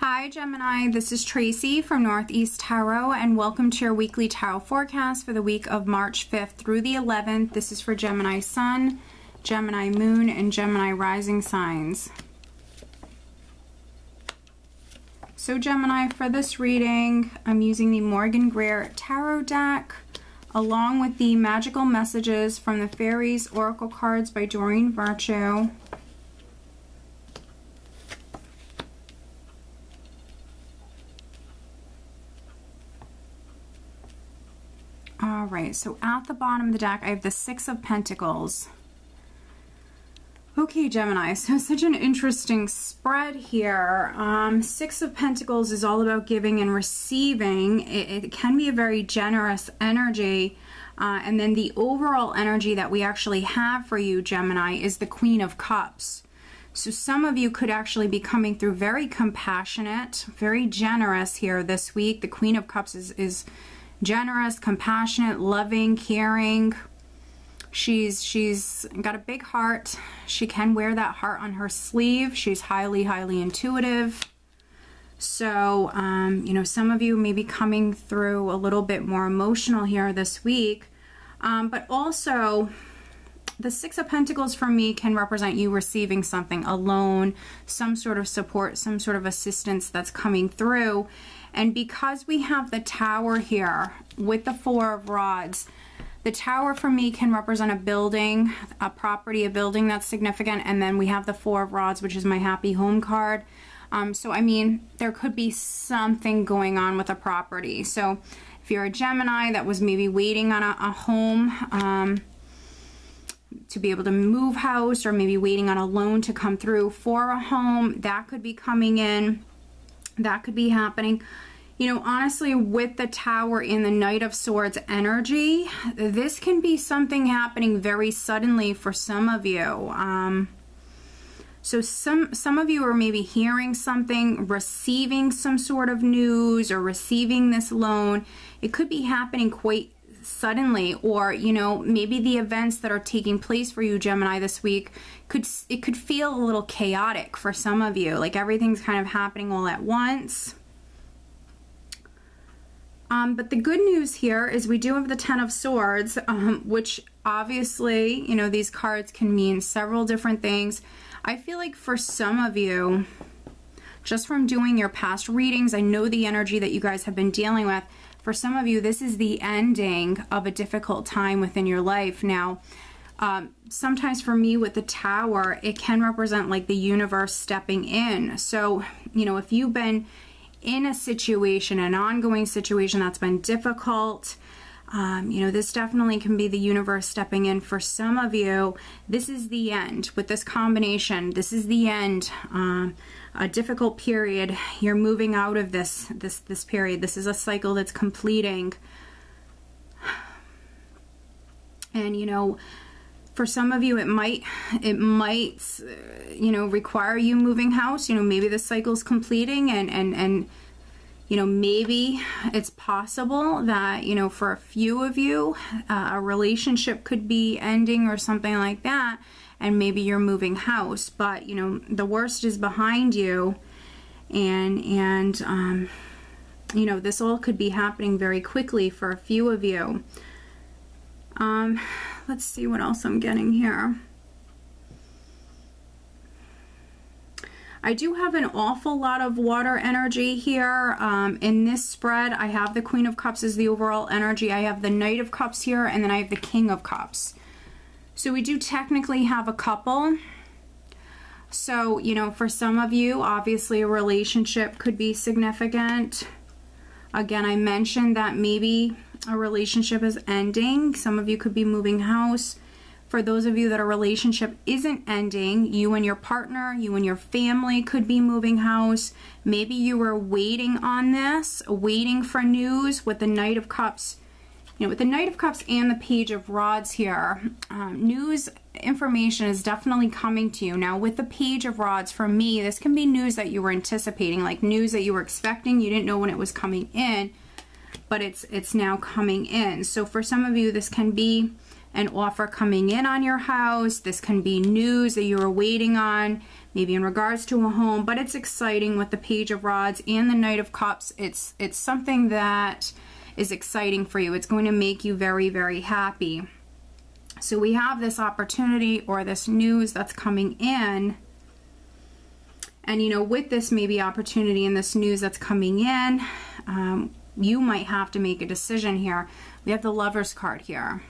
Hi Gemini, this is Tracy from Northeast Tarot and welcome to your weekly tarot forecast for the week of March 5th through the 11th. This is for Gemini Sun, Gemini Moon, and Gemini Rising signs. So Gemini, for this reading, I'm using the Morgan Greer Tarot deck along with the Magical Messages from the Fairies Oracle cards by Doreen Virtue. Alright, so at the bottom of the deck, I have the Six of Pentacles. Okay, Gemini, so such an interesting spread here. Six of Pentacles is all about giving and receiving. It can be a very generous energy. And then the overall energy that we actually have for you, Gemini, is the Queen of Cups. So some of you could actually be coming through very compassionate, very generous here this week. The Queen of Cups is generous, compassionate, loving, caring. She's got a big heart. She can wear that heart on her sleeve. She's highly intuitive. So, you know, some of you may be coming through a little bit more emotional here this week. But also, the Six of Pentacles for me can represent you receiving something, a loan, some sort of support, some sort of assistance that's coming through. And because we have the Tower here with the Four of Rods, the Tower for me can represent a building, a property, a building that's significant. And then we have the Four of Rods, which is my Happy Home card. So, I mean, there could be something going on with a property. So if you're a Gemini that was maybe waiting on a home to be able to move house, or maybe waiting on a loan to come through for a home, that could be coming in. That could be happening. You know, honestly, with the Tower in the Knight of Swords energy, this can be something happening very suddenly for some of you. So some of you are maybe hearing something, receiving some sort of news, or receiving this loan. It could be happening quite suddenly, or, you know, maybe the events that are taking place for you, Gemini, this week, it could feel a little chaotic for some of you, like everything's kind of happening all at once. But the good news here is we do have the Ten of Swords, which obviously, you know, these cards can mean several different things. I feel like for some of you, just from doing your past readings, I know the energy that you guys have been dealing with. For some of you, this is the ending of a difficult time within your life. Now, sometimes for me with the Tower, it can represent like the universe stepping in. So, you know, if you've been in a situation, an ongoing situation that's been difficult, you know, this definitely can be the universe stepping in. For some of you, this is the end. With this combination, this is the end. A difficult period. You're moving out of this period. This is a cycle that's completing. And, you know, for some of you, it might, you know, require you moving house. You know, maybe the cycle's completing, and you know, maybe it's possible that, you know, for a few of you, a relationship could be ending or something like that, and maybe you're moving house. But, you know, the worst is behind you, and you know, this all could be happening very quickly for a few of you. Let's see what else I'm getting here. I do have an awful lot of water energy here. In this spread, I have the Queen of Cups as the overall energy. I have the Knight of Cups here, and then I have the King of Cups. So we do technically have a couple. So, you know, for some of you, obviously a relationship could be significant. Again, I mentioned that maybe a relationship is ending. Some of you could be moving house. For those of you that a relationship isn't ending, you and your partner, you and your family could be moving house. Maybe you were waiting on this, waiting for news with the Knight of Cups. You know, with the Knight of Cups and the Page of Rods here, news information is definitely coming to you. Now, with the Page of Rods, for me, this can be news that you were anticipating, like news that you were expecting. You didn't know when it was coming in, but it's now coming in. So for some of you, this can be an offer coming in on your house. This can be news that you were waiting on, maybe in regards to a home, but it's exciting with the Page of Rods and the Knight of Cups. It's something that is exciting for you. It's going to make you very, very happy. So we have this opportunity or this news that's coming in. And, you know, with this maybe opportunity and this news that's coming in, you might have to make a decision here. We have the Lover's card here.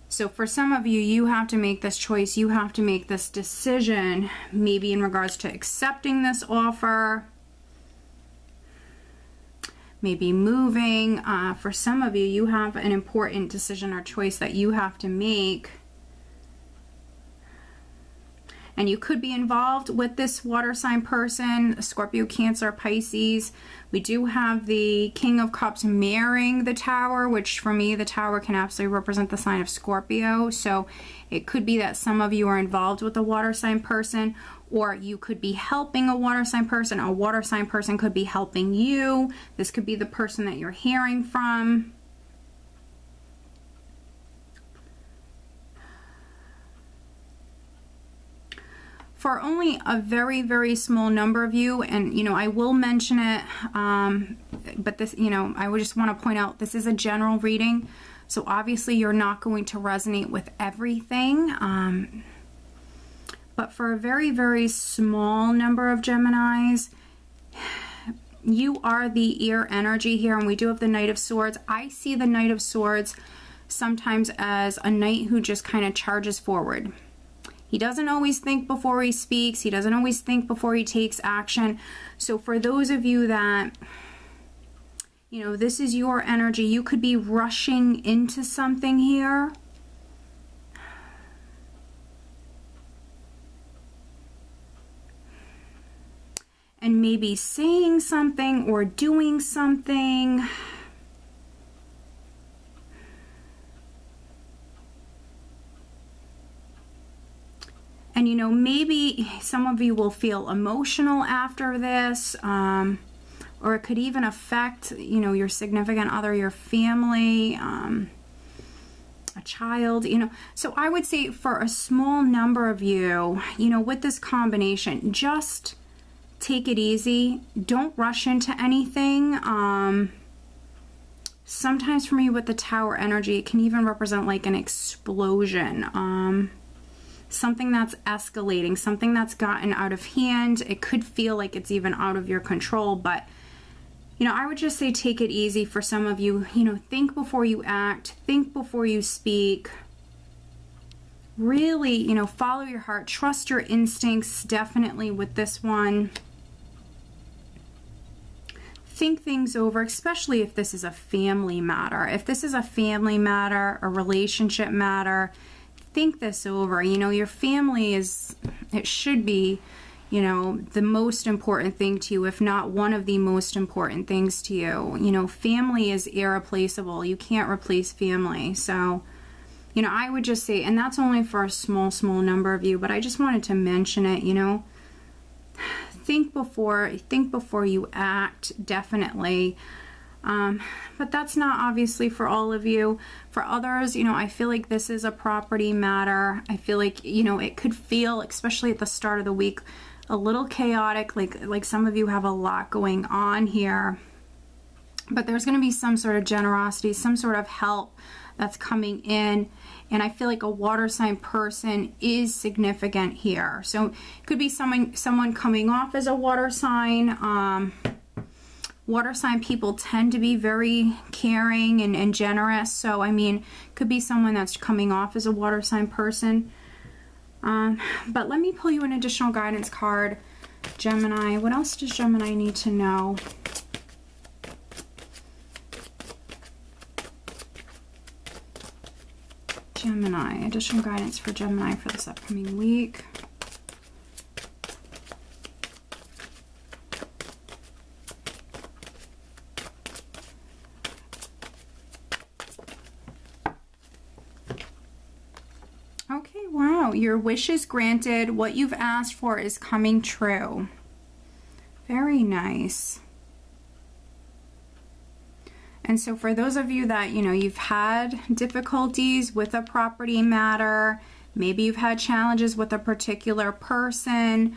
So for some of you, you have to make this choice. You have to make this decision, maybe in regards to accepting this offer, maybe moving. For some of you, you have an important decision or choice that you have to make. And you could be involved with this water sign person, Scorpio, Cancer, Pisces. We do have the King of Cups marrying the Tower, which for me, the Tower can absolutely represent the sign of Scorpio. So it could be that some of you are involved with a water sign person, or you could be helping a water sign person. A water sign person could be helping you. This could be the person that you're hearing from. For only a very, very small number of you, and you know, I will mention it, but this, you know, I would just want to point out this is a general reading, so obviously you're not going to resonate with everything, but for a very, very small number of Geminis, you are the air energy here, and we do have the Knight of Swords. I see the Knight of Swords sometimes as a knight who just kind of charges forward. He doesn't always think before he speaks. He doesn't always think before he takes action. So for those of you that, you know, this is your energy, you could be rushing into something here. And maybe saying something or doing something. And, you know, maybe some of you will feel emotional after this, or it could even affect, you know, your significant other, your family, a child, you know. So I would say for a small number of you, you know, with this combination, just take it easy. Don't rush into anything. Sometimes for me with the Tower energy, it can even represent like an explosion. Something that's escalating, something that's gotten out of hand. It could feel like it's even out of your control, but, you know, I would just say take it easy for some of you. You know, think before you act, think before you speak. Really, you know, follow your heart, trust your instincts, definitely with this one. Think things over, especially if this is a family matter. If this is a family matter, a relationship matter, think this over. You know, your family is, it should be, you know, the most important thing to you, if not one of the most important things to you. You know, family is irreplaceable. You can't replace family. So, you know, I would just say, and that's only for a small, small number of you, but I just wanted to mention it, you know. Think before you act, definitely. But that's not obviously for all of you. For others, you know, I feel like this is a property matter. I feel like, you know, it could feel, especially at the start of the week, a little chaotic, like some of you have a lot going on here. But there's going to be some sort of generosity, some sort of help that's coming in. And I feel like a water sign person is significant here. So it could be someone coming off as a water sign. Water sign people tend to be very caring and generous. So, I mean, could be someone that's coming off as a water sign person. But let me pull you an additional guidance card, Gemini. What else does Gemini need to know? Gemini, additional guidance for Gemini for this upcoming week. Okay, wow, your wish is granted. What you've asked for is coming true. Very nice. And so for those of you that, you know, you've had difficulties with a property matter, maybe you've had challenges with a particular person,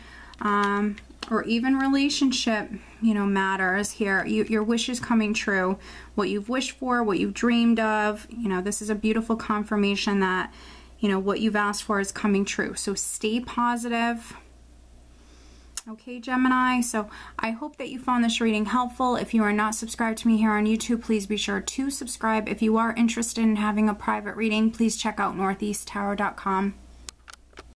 or even relationship, you know, matters here, your wish is coming true. What you've wished for, what you've dreamed of, you know, this is a beautiful confirmation that, you know, what you've asked for is coming true. So stay positive. Okay, Gemini, so I hope that you found this reading helpful. If you are not subscribed to me here on YouTube, please be sure to subscribe. If you are interested in having a private reading, please check out northeasttarot.com.